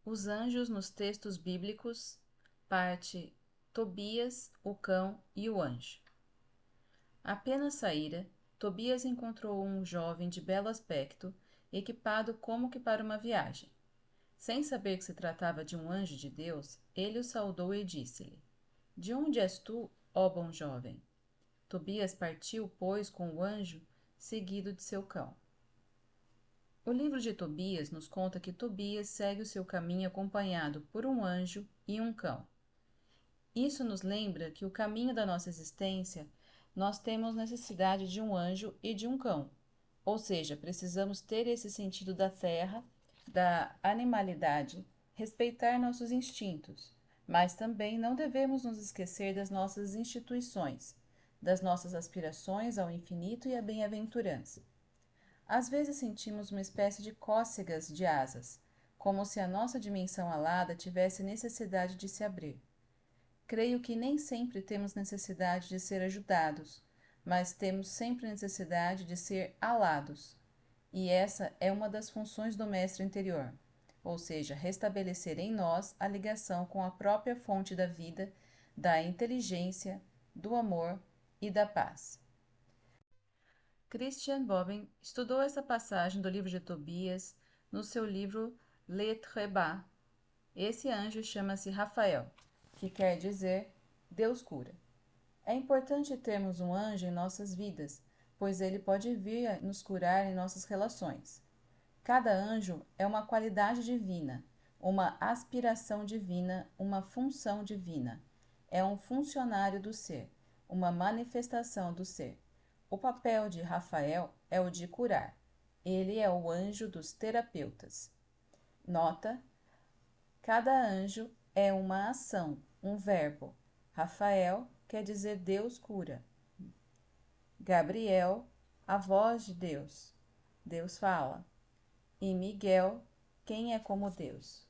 Os anjos nos textos bíblicos, parte Tobias, o cão e o anjo. Apenas saíra, Tobias encontrou um jovem de belo aspecto, equipado como que para uma viagem. Sem saber que se tratava de um anjo de Deus, ele o saudou e disse-lhe: De onde és tu, ó bom jovem? Tobias partiu, pois, com o anjo, seguido de seu cão. O livro de Tobias nos conta que Tobias segue o seu caminho acompanhado por um anjo e um cão. Isso nos lembra que o caminho da nossa existência nós temos necessidade de um anjo e de um cão, ou seja, precisamos ter esse sentido da terra, da animalidade, respeitar nossos instintos, mas também não devemos nos esquecer das nossas instituições, das nossas aspirações ao infinito e à bem-aventurança. Às vezes sentimos uma espécie de cócegas de asas, como se a nossa dimensão alada tivesse necessidade de se abrir. Creio que nem sempre temos necessidade de ser ajudados, mas temos sempre necessidade de ser alados. E essa é uma das funções do mestre interior, ou seja, restabelecer em nós a ligação com a própria fonte da vida, da inteligência, do amor e da paz. Christian Bobbin estudou essa passagem do livro de Tobias no seu livro Le Treba. Esse anjo chama-se Rafael, que quer dizer Deus cura. É importante termos um anjo em nossas vidas, pois ele pode vir a nos curar em nossas relações. Cada anjo é uma qualidade divina, uma aspiração divina, uma função divina. É um funcionário do ser, uma manifestação do ser. O papel de Rafael é o de curar. Ele é o anjo dos terapeutas. Nota: cada anjo é uma ação, um verbo. Rafael quer dizer Deus cura. Gabriel, a voz de Deus. Deus fala. E Miguel, quem é como Deus.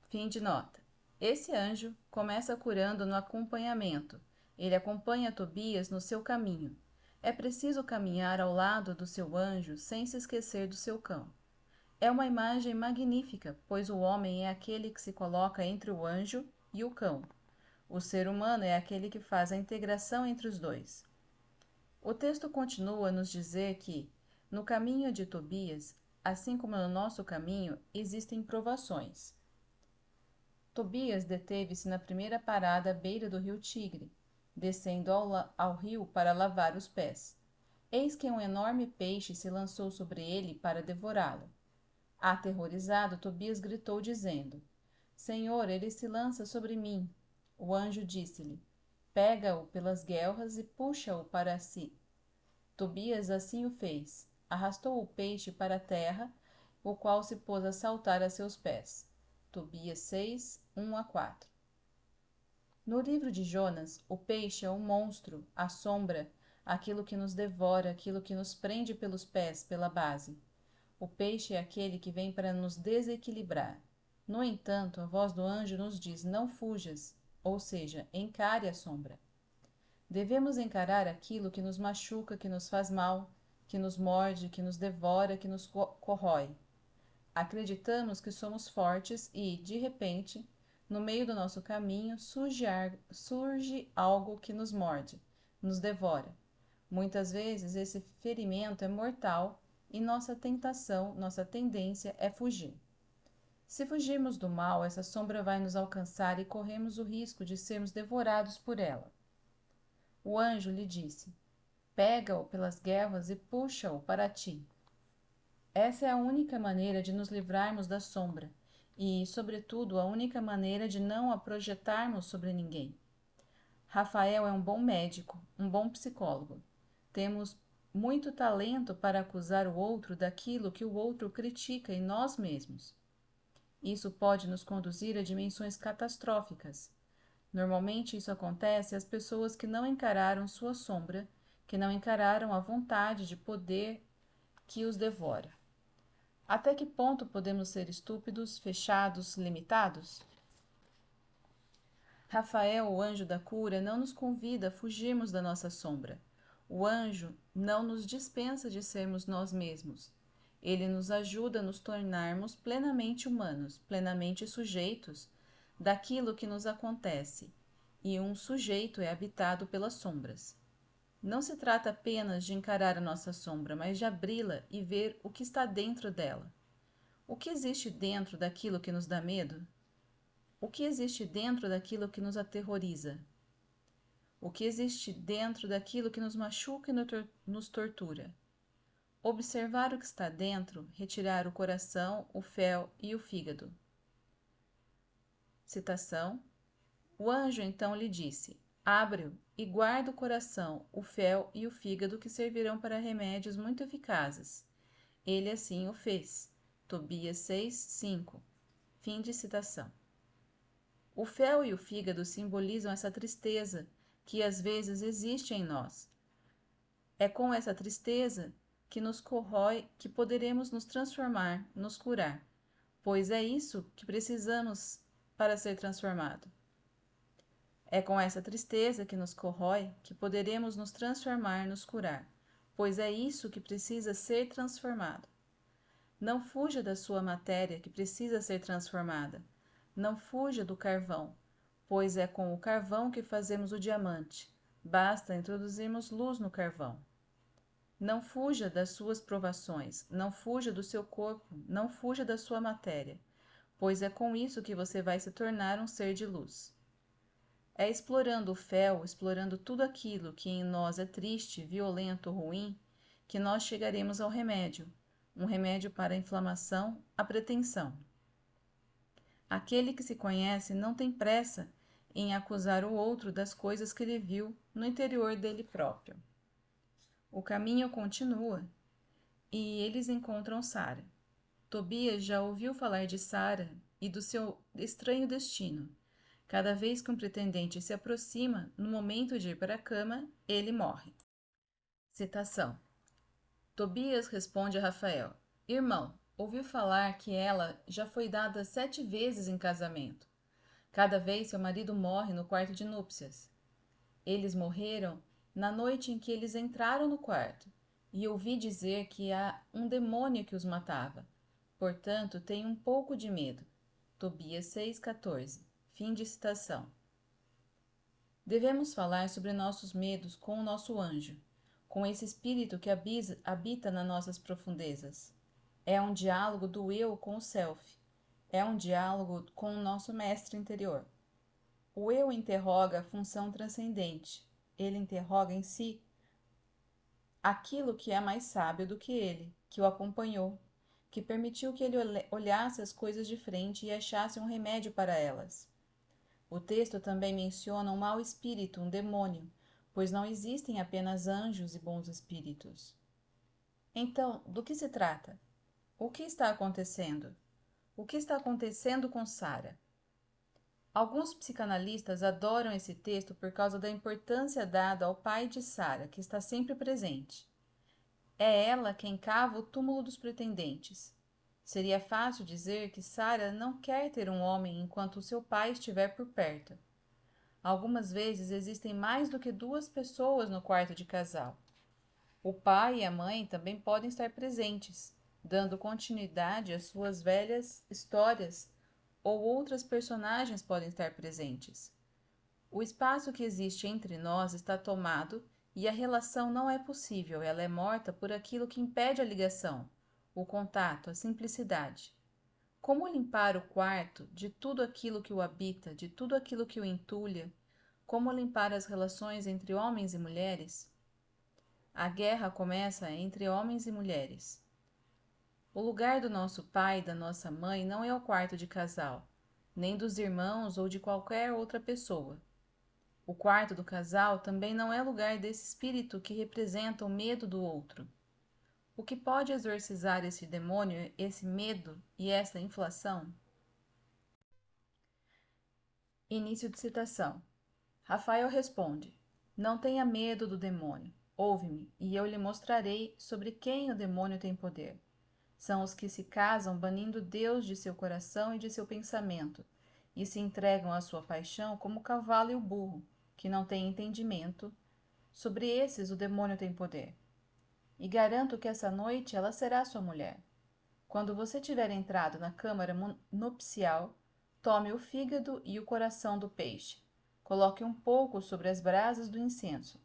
Fim de nota. Esse anjo começa curando no acompanhamento. Ele acompanha Tobias no seu caminho. É preciso caminhar ao lado do seu anjo sem se esquecer do seu cão. É uma imagem magnífica, pois o homem é aquele que se coloca entre o anjo e o cão. O ser humano é aquele que faz a integração entre os dois. O texto continua a nos dizer que, no caminho de Tobias, assim como no nosso caminho, existem provações. Tobias deteve-se na primeira parada à beira do rio Tigre, descendo ao rio para lavar os pés. Eis que um enorme peixe se lançou sobre ele para devorá-lo. Aterrorizado, Tobias gritou, dizendo: Senhor, ele se lança sobre mim. O anjo disse-lhe: Pega-o pelas guelras e puxa-o para si. Tobias assim o fez. Arrastou o peixe para a terra, o qual se pôs a saltar a seus pés. Tobias 6, 1-4. No livro de Jonas, o peixe é um monstro, a sombra, aquilo que nos devora, aquilo que nos prende pelos pés, pela base. O peixe é aquele que vem para nos desequilibrar. No entanto, a voz do anjo nos diz: não fujas, ou seja, encare a sombra. Devemos encarar aquilo que nos machuca, que nos faz mal, que nos morde, que nos devora, que nos corrói. Acreditamos que somos fortes e, de repente, no meio do nosso caminho surge algo que nos morde, nos devora. Muitas vezes esse ferimento é mortal e nossa tentação, nossa tendência é fugir. Se fugirmos do mal, essa sombra vai nos alcançar e corremos o risco de sermos devorados por ela. O anjo lhe disse: Pega-o pelas guelras e puxa-o para ti. Essa é a única maneira de nos livrarmos da sombra e, sobretudo, a única maneira de não a projetarmos sobre ninguém. Rafael é um bom médico, um bom psicólogo. Temos muito talento para acusar o outro daquilo que o outro critica em nós mesmos. Isso pode nos conduzir a dimensões catastróficas. Normalmente isso acontece às pessoas que não encararam sua sombra, que não encararam a vontade de poder que os devora. Até que ponto podemos ser estúpidos, fechados, limitados? Rafael, o anjo da cura, não nos convida a fugirmos da nossa sombra. O anjo não nos dispensa de sermos nós mesmos. Ele nos ajuda a nos tornarmos plenamente humanos, plenamente sujeitos daquilo que nos acontece, e um sujeito é habitado pelas sombras. Não se trata apenas de encarar a nossa sombra, mas de abri-la e ver o que está dentro dela. O que existe dentro daquilo que nos dá medo? O que existe dentro daquilo que nos aterroriza? O que existe dentro daquilo que nos machuca e nos tortura? Observar o que está dentro, retirar o coração, o fel e o fígado. Citação. O anjo então lhe disse: Abre-o e guarda o coração, o fel e o fígado, que servirão para remédios muito eficazes. Ele assim o fez. Tobias 6, 5. Fim de citação. O fel e o fígado simbolizam essa tristeza que às vezes existe em nós. É com essa tristeza que nos corrói que poderemos nos transformar, nos curar, pois é isso que precisamos para ser transformado. É com essa tristeza que nos corrói que poderemos nos transformar, nos curar, pois é isso que precisa ser transformado. Não fuja da sua matéria que precisa ser transformada. Não fuja do carvão, pois é com o carvão que fazemos o diamante. Basta introduzirmos luz no carvão. Não fuja das suas provações, não fuja do seu corpo, não fuja da sua matéria, pois é com isso que você vai se tornar um ser de luz. É explorando o fel, explorando tudo aquilo que em nós é triste, violento, ruim, que nós chegaremos ao remédio, um remédio para a inflamação, a pretensão. Aquele que se conhece não tem pressa em acusar o outro das coisas que ele viu no interior dele próprio. O caminho continua e eles encontram Sara. Tobias já ouviu falar de Sara e do seu estranho destino. Cada vez que um pretendente se aproxima, no momento de ir para a cama, ele morre. Citação. Tobias responde a Rafael: Irmão, ouviu falar que ela já foi dada 7 vezes em casamento. Cada vez seu marido morre no quarto de núpcias. Eles morreram na noite em que eles entraram no quarto, e ouvi dizer que há um demônio que os matava. Portanto, tenho um pouco de medo. Tobias 6,14. Fim de citação. Devemos falar sobre nossos medos com o nosso anjo, com esse espírito que habita nas nossas profundezas. É um diálogo do eu com o self. É um diálogo com o nosso mestre interior. O eu interroga a função transcendente. Ele interroga em si aquilo que é mais sábio do que ele, que o acompanhou, que permitiu que ele olhasse as coisas de frente e achasse um remédio para elas. O texto também menciona um mau espírito, um demônio, pois não existem apenas anjos e bons espíritos. Então, do que se trata? O que está acontecendo? O que está acontecendo com Sara? Alguns psicanalistas adoram esse texto por causa da importância dada ao pai de Sara, que está sempre presente. É ela quem cava o túmulo dos pretendentes. Seria fácil dizer que Sara não quer ter um homem enquanto o seu pai estiver por perto. Algumas vezes existem mais do que 2 pessoas no quarto de casal. O pai e a mãe também podem estar presentes, dando continuidade às suas velhas histórias, ou outras personagens podem estar presentes. O espaço que existe entre nós está tomado e a relação não é possível, ela é morta por aquilo que impede a ligação, o contato, a simplicidade. Como limpar o quarto de tudo aquilo que o habita, de tudo aquilo que o entulha? Como limpar as relações entre homens e mulheres? A guerra começa entre homens e mulheres. O lugar do nosso pai e da nossa mãe não é o quarto de casal, nem dos irmãos ou de qualquer outra pessoa. O quarto do casal também não é lugar desse espírito que representa o medo do outro. O que pode exorcizar esse demônio, esse medo e essa inflação? Início de citação. Rafael responde: Não tenha medo do demônio. Ouve-me, e eu lhe mostrarei sobre quem o demônio tem poder. São os que se casam banindo Deus de seu coração e de seu pensamento, e se entregam à sua paixão como o cavalo e o burro, que não têm entendimento. Sobre esses o demônio tem poder. E garanto que essa noite ela será sua mulher. Quando você tiver entrado na câmara nupcial, tome o fígado e o coração do peixe. Coloque um pouco sobre as brasas do incenso.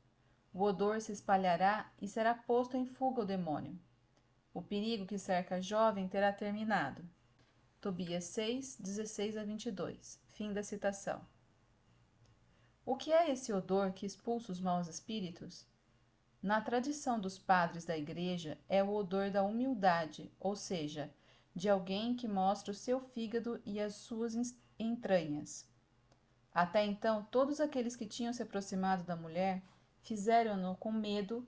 O odor se espalhará e será posto em fuga o demônio. O perigo que cerca a jovem terá terminado. Tobias 6, 16 a 22. Fim da citação. O que é esse odor que expulsa os maus espíritos? Na tradição dos padres da Igreja, é o odor da humildade, ou seja, de alguém que mostra o seu fígado e as suas entranhas. Até então, todos aqueles que tinham se aproximado da mulher fizeram-no com medo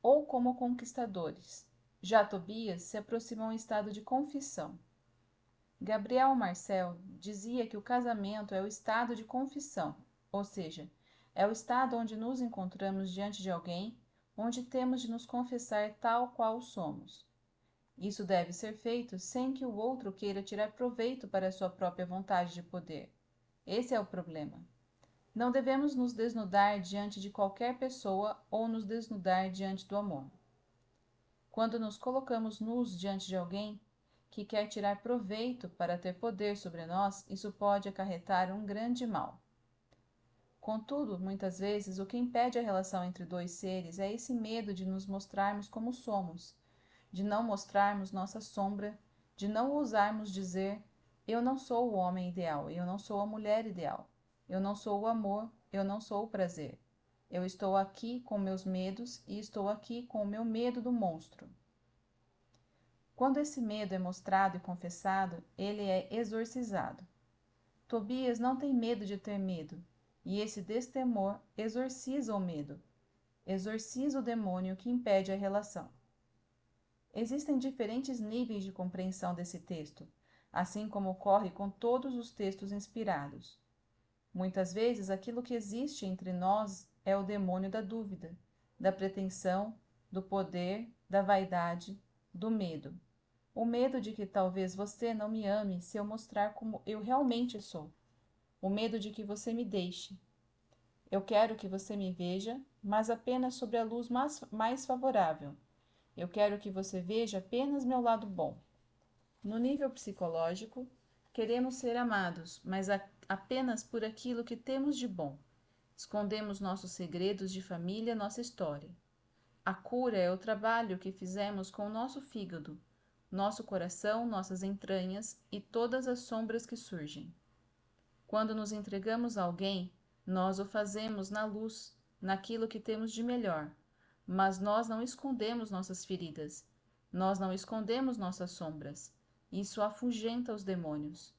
ou como conquistadores. Já Tobias se aproximou em estado de confissão. Gabriel Marcel dizia que o casamento é o estado de confissão, ou seja, é o estado onde nos encontramos diante de alguém, onde temos de nos confessar tal qual somos. Isso deve ser feito sem que o outro queira tirar proveito para a sua própria vontade de poder. Esse é o problema. Não devemos nos desnudar diante de qualquer pessoa ou nos desnudar diante do amor. Quando nos colocamos nus diante de alguém que quer tirar proveito para ter poder sobre nós, isso pode acarretar um grande mal. Contudo, muitas vezes, o que impede a relação entre dois seres é esse medo de nos mostrarmos como somos, de não mostrarmos nossa sombra, de não ousarmos dizer: eu não sou o homem ideal, eu não sou a mulher ideal, eu não sou o amor, eu não sou o prazer. Eu estou aqui com meus medos e estou aqui com o meu medo do monstro. Quando esse medo é mostrado e confessado, ele é exorcizado. Tobias não tem medo de ter medo, e esse destemor exorciza o medo, exorciza o demônio que impede a relação. Existem diferentes níveis de compreensão desse texto, assim como ocorre com todos os textos inspirados. Muitas vezes, aquilo que existe entre nós é o demônio da dúvida, da pretensão, do poder, da vaidade, do medo. O medo de que talvez você não me ame se eu mostrar como eu realmente sou. O medo de que você me deixe. Eu quero que você me veja, mas apenas sobre a luz mais favorável. Eu quero que você veja apenas meu lado bom. No nível psicológico, queremos ser amados, mas apenas por aquilo que temos de bom. Escondemos nossos segredos de família, nossa história. A cura é o trabalho que fizemos com o nosso fígado, nosso coração, nossas entranhas e todas as sombras que surgem. Quando nos entregamos a alguém, nós o fazemos na luz, naquilo que temos de melhor, mas nós não escondemos nossas feridas, nós não escondemos nossas sombras. Isso afugenta os demônios.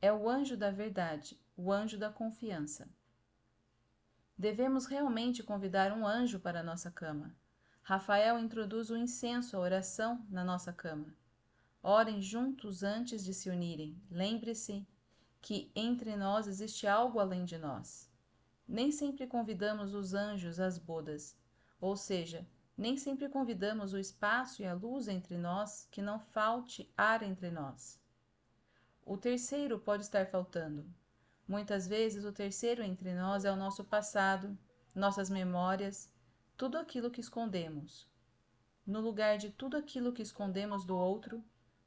É o anjo da verdade, o anjo da confiança. Devemos realmente convidar um anjo para a nossa cama. Rafael introduz o incenso, a oração, na nossa cama. Orem juntos antes de se unirem. Lembre-se que entre nós existe algo além de nós. Nem sempre convidamos os anjos às bodas, ou seja, nem sempre convidamos o espaço e a luz entre nós, que não falte ar entre nós. O terceiro pode estar faltando. Muitas vezes o terceiro entre nós é o nosso passado, nossas memórias, tudo aquilo que escondemos. No lugar de tudo aquilo que escondemos do outro,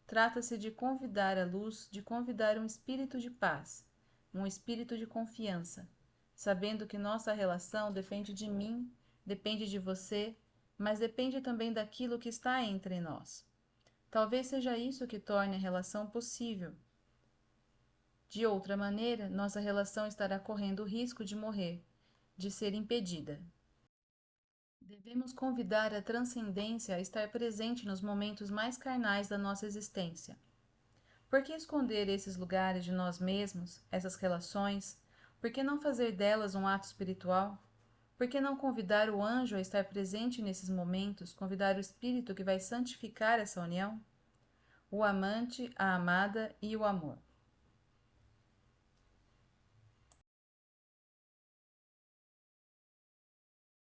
trata-se de convidar a luz, de convidar um espírito de paz, um espírito de confiança, sabendo que nossa relação depende de mim, depende de você, mas depende também daquilo que está entre nós. Talvez seja isso que torne a relação possível. De outra maneira, nossa relação estará correndo o risco de morrer, de ser impedida. Devemos convidar a transcendência a estar presente nos momentos mais carnais da nossa existência. Por que esconder esses lugares de nós mesmos, essas relações? Por que não fazer delas um ato espiritual? Por que não convidar o anjo a estar presente nesses momentos, convidar o Espírito que vai santificar essa união? O amante, a amada e o amor.